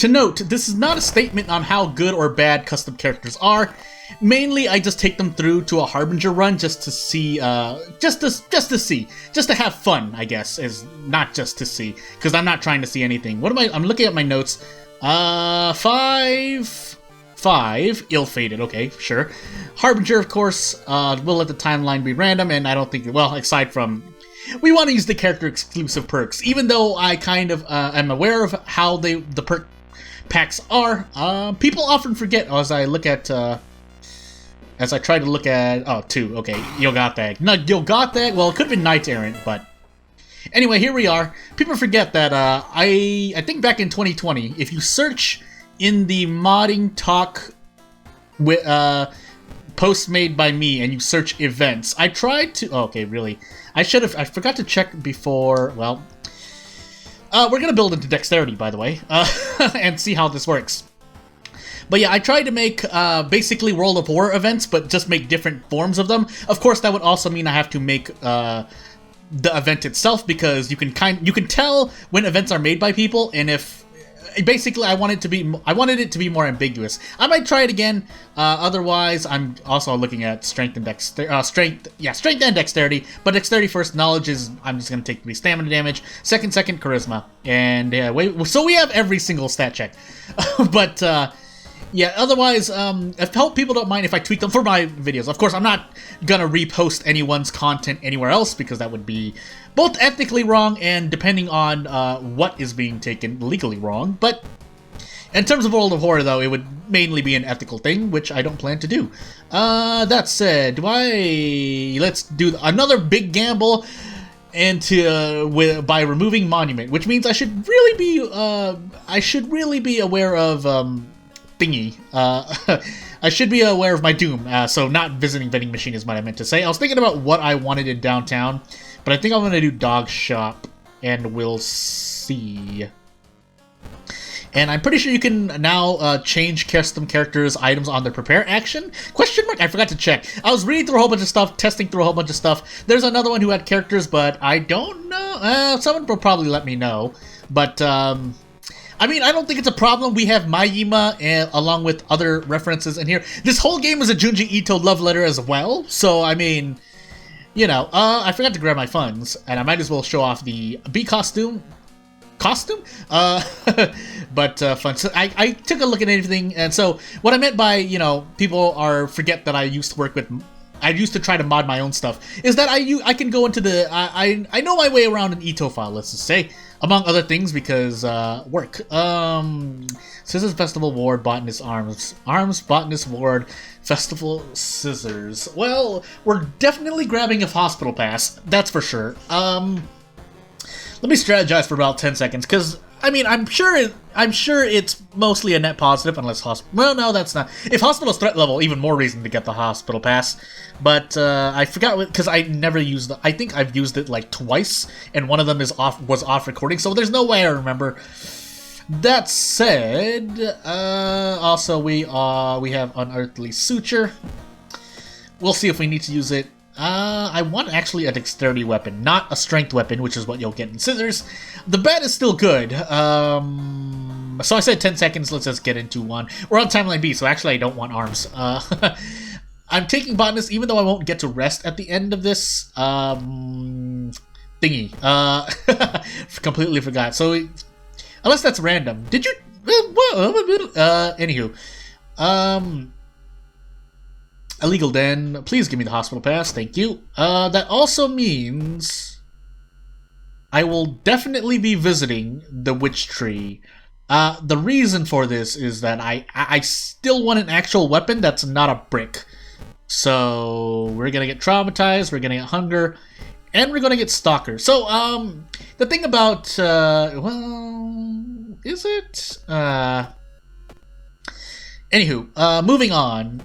To note, this is not a statement on how good or bad custom characters are. Mainly, I just take them through to a Harbinger run just to see, just to have fun, I guess, is not just to see, because I'm not trying to see anything. What am I? I'm looking at my notes. 5, ill-fated, okay, sure. Harbinger, of course, we'll let the timeline be random, and I don't think, well, aside from, we want to use the character-exclusive perks, even though I kind of am aware of how the perk packs are. People often forget as I look at, as I try to look at, oh, 2, okay, Yogatag. No, Yogatag, well, it could have been Knight Errant, but anyway, here we are. People forget that, I think back in 2020, if you search in the modding talk with post made by me and you search events, I tried to, okay, really, I forgot to check before, well, we're gonna build into dexterity, by the way, and see how this works. But yeah, I tried to make basically World of War events, but just make different forms of them. Of course, that would also mean I have to make the event itself, because you can tell when events are made by people, and if basically I wanted it to be more ambiguous. I might try it again. Otherwise, I'm also looking at strength and dexterity. But dexterity first, knowledge is I'm just gonna take the stamina damage. Second, charisma, and so we have every single stat check. But yeah, otherwise, if people don't mind if I tweak them for my videos. Of course, I'm not gonna repost anyone's content anywhere else, because that would be both ethically wrong and, depending on what is being taken, legally wrong. But in terms of World of Horror, though, it would mainly be an ethical thing, which I don't plan to do. That said, let's do another big gamble by removing Monument, which means I should really be aware of thingy. I should be aware of my doom, so not visiting vending machine is what I meant to say. I was thinking about what I wanted in downtown, but I think I'm going to do dog shop, and we'll see. And I'm pretty sure you can now change custom characters' items on their prepare action? Question mark? I forgot to check. I was reading through a whole bunch of stuff, testing through a whole bunch of stuff. There's another one who had characters, but I don't know. Someone will probably let me know. But, I mean, I don't think it's a problem. We have Majima along with other references in here. This whole game is a Junji Ito love letter as well. So, I mean, you know, I forgot to grab my funds, and I might as well show off the B costume. But fun. So I took a look at everything, and so what I meant by, you know, people forget that I used to try to mod my own stuff, is that I can go into the, I know my way around an Ito file, let's just say, among other things, because, work. Scissors Festival Ward, Botanist Arms, Botanist Ward, Festival Scissors. Well, we're definitely grabbing a hospital pass, that's for sure. Let me strategize for about 10 seconds, because, I mean, I'm sure it's mostly a net positive, unless well, no, that's not. If hospital's threat level, even more reason to get the hospital pass. But I forgot, because I never used I think I've used it like twice, and one of them was off recording, so there's no way I remember. That said, also we have Unearthly Suture. We'll see if we need to use it. I want actually a dexterity weapon, not a strength weapon, which is what you'll get in Scissors. The bet is still good. So I said 10 seconds, let's just get into one. We're on timeline B, so actually I don't want arms. I'm taking Botanist, even though I won't get to rest at the end of this thingy. Completely forgot. So, unless that's random. Did you... anywho. Illegal Den, please give me the hospital pass, thank you. That also means I will definitely be visiting the Witch Tree. The reason for this is that I still want an actual weapon that's not a brick. So, we're gonna get Traumatized, we're gonna get Hunger, and we're gonna get Stalker. So, the thing about, well, is it? Anywho, moving on.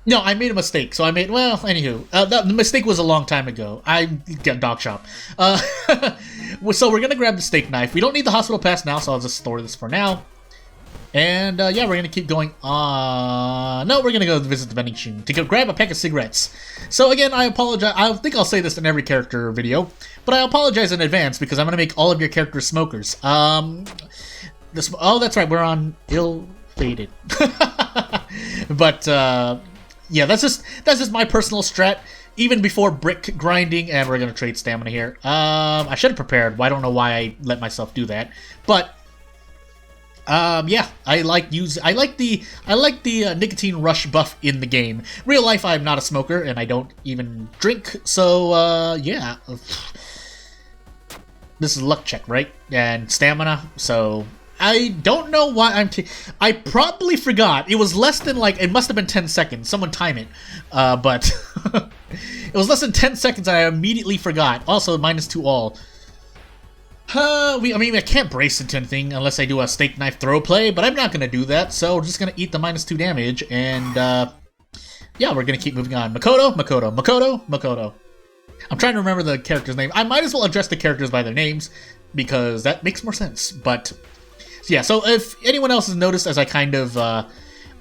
No, I made a mistake. So anywho, the mistake was a long time ago. I get dog shop. So we're gonna grab the steak knife. We don't need the hospital pass now, so I'll just store this for now. And yeah, we're gonna keep going on. No, we're gonna go visit the vending machine to go grab a pack of cigarettes. So again, I apologize. I think I'll say this in every character video, but I apologize in advance because I'm gonna make all of your characters smokers. This, oh, that's right. We're on ill-fated. But yeah, that's just my personal strat. Even before brick grinding, and we're gonna trade stamina here. I should have prepared. Well, I don't know why I let myself do that, but yeah, I like the nicotine rush buff in the game. Real life, I'm not a smoker, and I don't even drink. So yeah, this is a luck check, right? And stamina. So I don't know why I probably forgot. It was less than it must have been 10 seconds. Someone time it, but. It was less than 10 seconds and I immediately forgot. Also, -2 all. I mean, I can't brace into anything unless I do a steak knife throw play, but I'm not going to do that, so we're just going to eat the -2 damage, and, yeah, we're going to keep moving on. Makoto, Makoto, Makoto, Makoto. I'm trying to remember the character's name. I might as well address the characters by their names, because that makes more sense, but... Yeah, so if anyone else has noticed as I kind of,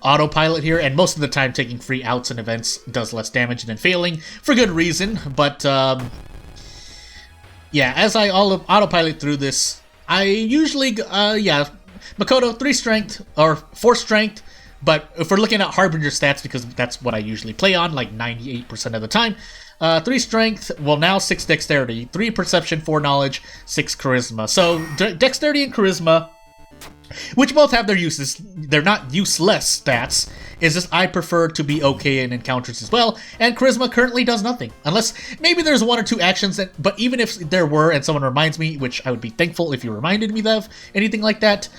autopilot here, and most of the time taking free outs and events does less damage than failing, for good reason, but, yeah, as I autopilot through this, I usually, yeah, Makoto, 3 strength, or 4 strength, but if we're looking at Harbinger stats, because that's what I usually play on, 98% of the time, 3 strength, well now 6 dexterity, 3 perception, 4 knowledge, 6 charisma. So, dexterity and charisma, which both have their uses. They're not useless stats. It's just I prefer to be okay in encounters as well, and Charisma currently does nothing. Unless, maybe there's 1 or 2 actions, but even if there were, and someone reminds me, which I would be thankful if you reminded me of anything like that,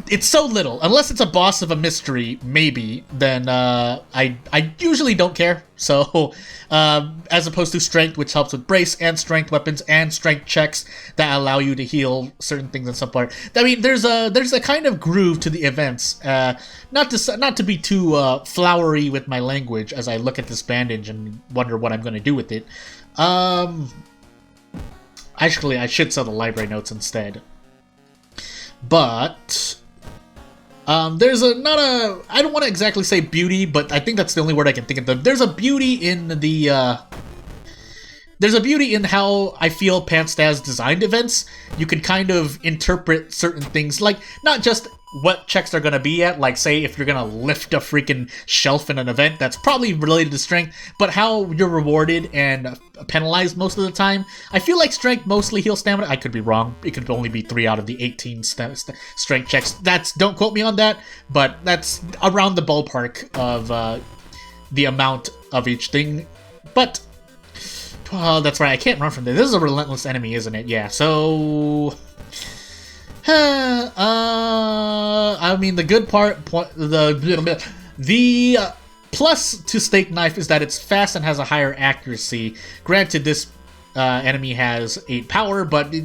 it's so little. Unless it's a boss of a mystery, maybe, then I usually don't care. So, as opposed to strength, which helps with brace and strength weapons and strength checks that allow you to heal certain things in some part. I mean, there's a kind of groove to the events. Not to be too flowery with my language as I look at this bandage and wonder what I'm going to do with it. Actually, I should sell the library notes instead. But there's I don't want to exactly say beauty, but I think that's the only word I can think of. There's a beauty in there's a beauty in how I feel Panstaz designed events. You can kind of interpret certain things, not just what checks they're going to be at, say if you're going to lift a freaking shelf in an event, that's probably related to strength, but how you're rewarded and penalized most of the time. I feel like strength mostly heals stamina. I could be wrong. It could only be 3 out of the 18 strength checks. Don't quote me on that, but that's around the ballpark of the amount of each thing. But, that's right, I can't run from this. This is a relentless enemy, isn't it? Yeah, so... I mean, the good part, the plus to steak knife is that it's fast and has a higher accuracy. Granted, this enemy has 8 power, but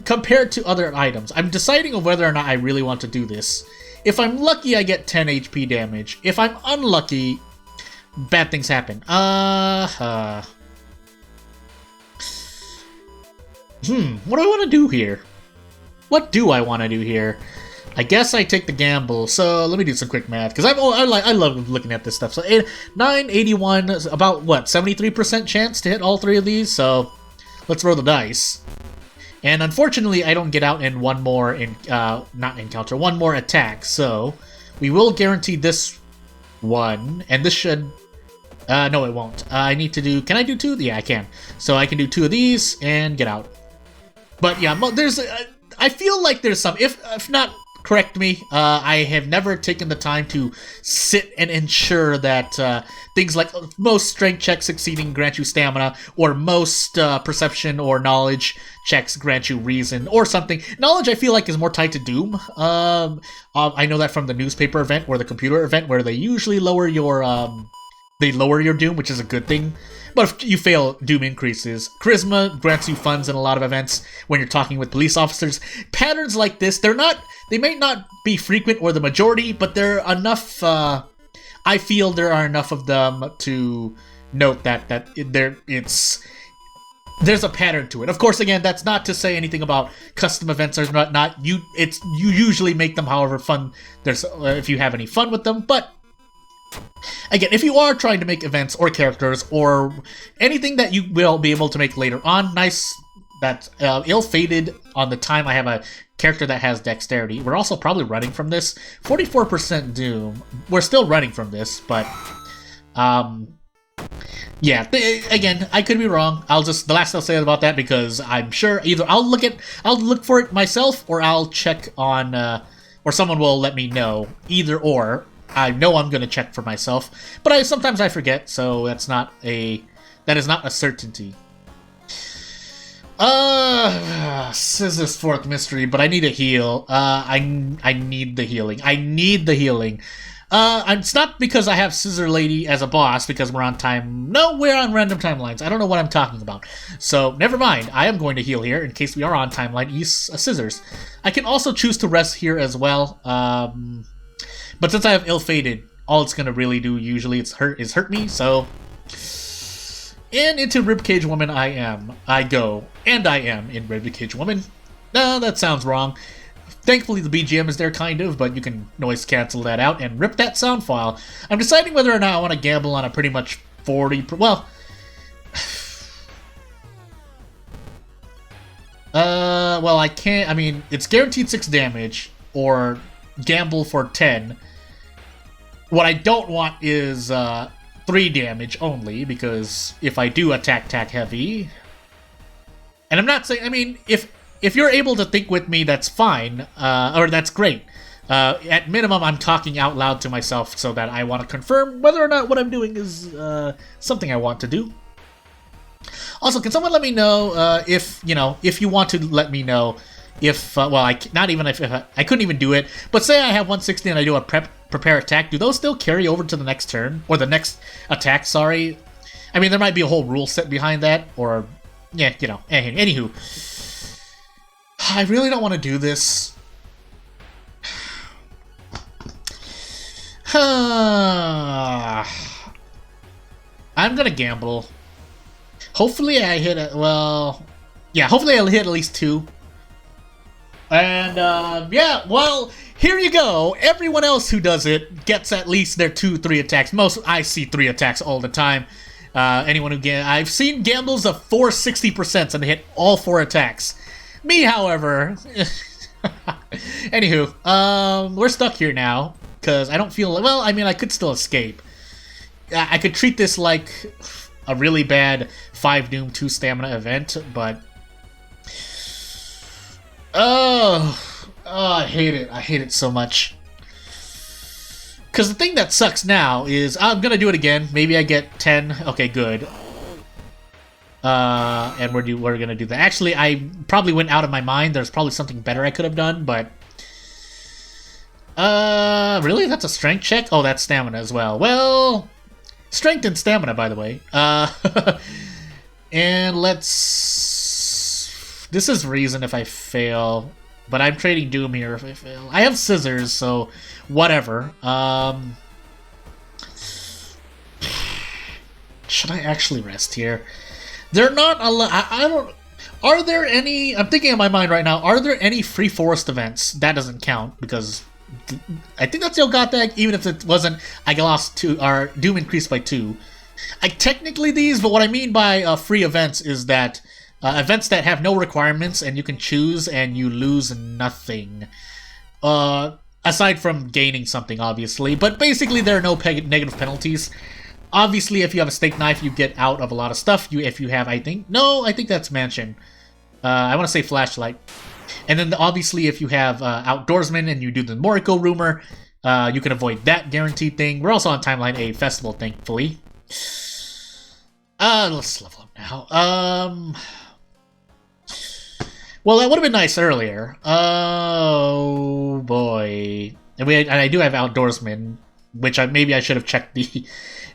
compared to other items, I'm deciding on whether or not I really want to do this. If I'm lucky, I get 10 HP damage. If I'm unlucky, bad things happen. What do I want to do here? What do I want to do here? I guess I take the gamble. So let me do some quick math, because I love looking at this stuff. So 981, about what, 73% chance to hit all 3 of these. So let's roll the dice. And unfortunately, I don't get out in one more one more attack. So we will guarantee this one, and this should. No, it won't. I need to do. Can I do 2? Yeah, I can. So I can do 2 of these and get out. But yeah, there's. I feel like there's some, if not, correct me, I have never taken the time to sit and ensure that things like most strength checks succeeding grant you stamina, or most perception or knowledge checks grant you reason, or something. Knowledge, I feel like, is more tied to Doom. I know that from the newspaper event, or the computer event, where they usually lower your Doom, which is a good thing. But if you fail, Doom increases. Charisma grants you funds in a lot of events when you're talking with police officers. Patterns like this, they may not be frequent or the majority, but they're enough, I feel there are enough of them to note that there's a pattern to it. Of course, again, that's not to say anything about custom events or not. You usually make them however fun, if you have any fun with them, but again, if you are trying to make events or characters or anything that you will be able to make later on, nice that's ill-fated on the time I have a character that has dexterity. We're also probably running from this. 44% Doom. We're still running from this, but yeah. Again, I could be wrong. The last I'll say about that, because I'm sure either I'll look for it myself, or I'll check on, or someone will let me know. Either or. I know I'm gonna check for myself, but sometimes I forget, so that is not a certainty. Scissors fourth mystery, but I need a heal. I need the healing. I need the healing. It's not because I have Scissor Lady as a boss, because we're on time. No, we're on random timelines. I don't know what I'm talking about. So, never mind. I am going to heal here, in case we are on timeline. Use Scissors. I can also choose to rest here as well. But since I have ill-fated, all it's gonna really do usually is hurt me, so... And into Ribcage Woman I go. And I am in Ribcage Woman. No, that sounds wrong. Thankfully the BGM is there, kind of, but you can noise cancel that out and rip that sound file. I'm deciding whether or not I want to gamble on a pretty much 40... Well... well, I can't... I mean, it's guaranteed 6 damage, or gamble for 10. What I don't want is 3 damage only, because if I do attack heavy... And I'm not saying... I mean, if you're able to think with me, that's fine, or that's great. At minimum, I'm talking out loud to myself so that I want to confirm whether or not what I'm doing is something I want to do. Also, can someone let me know if you want to let me know if, well, I couldn't even do it, but say I have 160 and I do a prepare attack, do those still carry over to the next turn? Or the next attack, sorry? I mean, there might be a whole rule set behind that, or, yeah, anywho. I really don't want to do this. I'm gonna gamble. Hopefully I hit hopefully I'll hit at least 2. And, yeah, well, here you go. Everyone else who does it gets at least their 2-3 attacks. I see 3 attacks all the time. Anyone who I've seen gambles of 460% and they hit all 4 attacks. Me, however... Anywho, we're stuck here now, because I don't feel... Well, I mean, I could still escape. I could treat this like a really bad 5 Doom, 2 Stamina event, but... Oh, I hate it. I hate it so much. Because the thing that sucks now is... I'm gonna do it again. Maybe I get 10. Okay, good. And we're gonna do that. Actually, I probably went out of my mind. There's probably something better I could have done, but... really? That's a strength check? Oh, that's stamina as well. Well... Strength and stamina, by the way. And let's... This is reason if I fail, but I'm trading Doom here if I fail. I have Scissors, so whatever. Should I actually rest here? They're not I don't... Are there any... I'm thinking in my mind right now, are there any free forest events? That doesn't count, because... I think that still got that, even if it wasn't... I lost 2, or Doom increased by 2. Technically these, but what I mean by free events is that... events that have no requirements and you can choose and you lose nothing. Aside from gaining something, obviously. But basically there are no negative penalties. Obviously, if you have a steak knife, you get out of a lot of stuff. If you have, I think that's Mansion. I want to say Flashlight. And then obviously if you have Outdoorsman and you do the Moriko rumor, you can avoid that guaranteed thing. We're also on Timeline A Festival, thankfully. Let's level up now. Well, that would have been nice earlier. Oh boy. And I do have Outdoorsman, which maybe I should have checked the...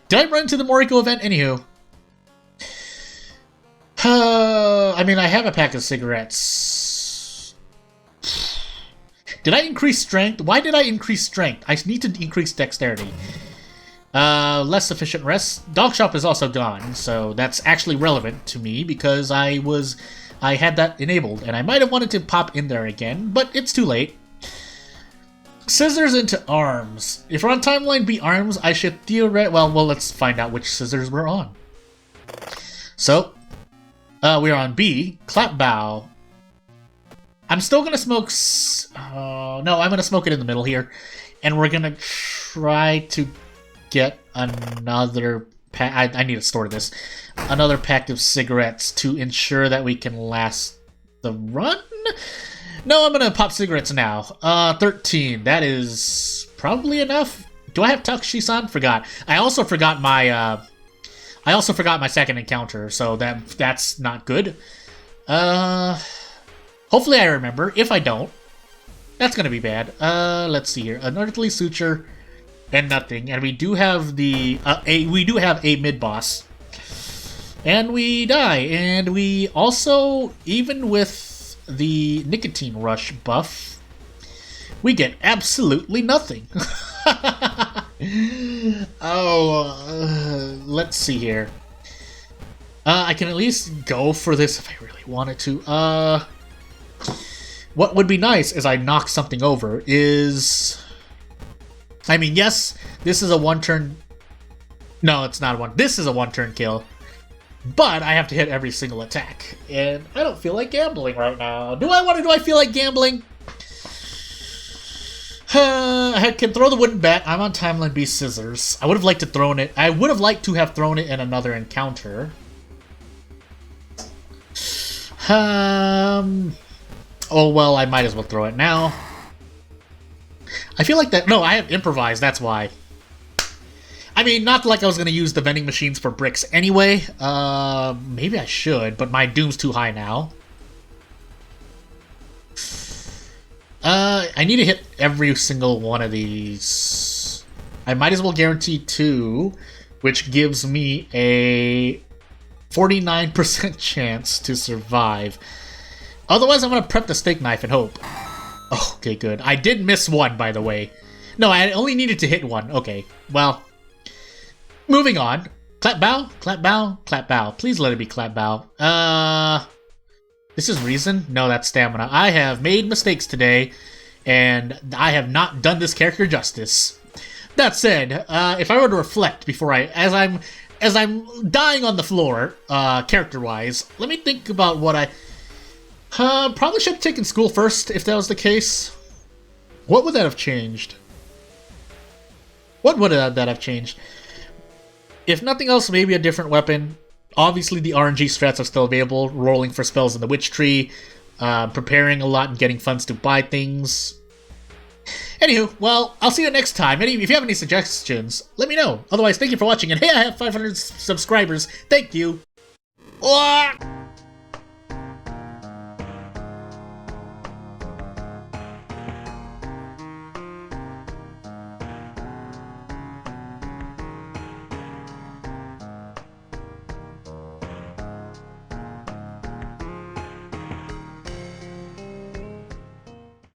Did I run into the Moriko event? Anywho. I mean, I have a pack of cigarettes. Did I increase strength? Why did I increase strength? I need to increase dexterity. Less sufficient rest. Dog shop is also gone, so that's actually relevant to me because I had that enabled, and I might have wanted to pop in there again, but it's too late. Scissors into arms. If we're on Timeline B arms, I should theoretically... Well, let's find out which scissors we're on. So, We're on B. Clap bow. I'm still gonna smoke. No, I'm gonna smoke it in the middle here, and we're gonna try to get another pack. I need to store this. Another pack of cigarettes to ensure that we can last the run. No, I'm gonna pop cigarettes now. 13. That is probably enough. Do I have Takushi-san? Forgot. I also forgot my second encounter, so that's not good. Hopefully I remember. If I don't, that's gonna be bad. Let's see here. An earthly suture and nothing. And we do have a mid boss. And we die. And we also, even with the nicotine rush buff, we get absolutely nothing. Let's see here. I can at least go for this if I really wanted to. What would be nice is I knock something over is... I mean, yes, this is a one-turn... No, it's not one. This is a one-turn kill. But I have to hit every single attack. And I don't feel like gambling right now. Do I feel like gambling? I can throw the wooden bat. I'm on timeline B scissors. I would have liked to thrown it. I would have liked to have thrown it in another encounter. Oh, well, I might as well throw it now. I feel like that... No, I have improvised, that's why. I mean, not like I was going to use the vending machines for bricks anyway. Maybe I should, but my doom's too high now. I need to hit every single one of these. I might as well guarantee 2, which gives me a 49% chance to survive. Otherwise, I'm going to prep the steak knife and hope. Oh, okay, good. I did miss one, by the way. No, I only needed to hit one. Okay, well, moving on. Clap bow, clap bow, clap bow. Please let it be clap bow. This is reason? No, that's stamina. I have made mistakes today, and I have not done this character justice. That said, if I were to reflect before as I'm dying on the floor, character-wise, let me think about what I... probably should have taken school first, if that was the case. What would that have changed? What would that have changed? If nothing else, maybe a different weapon. Obviously, the RNG strats are still available. Rolling for spells in the Witch Tree. Preparing a lot and getting funds to buy things. Anywho, well, I'll see you next time. If you have any suggestions, let me know. Otherwise, thank you for watching. And hey, I have 500 subscribers. Thank you.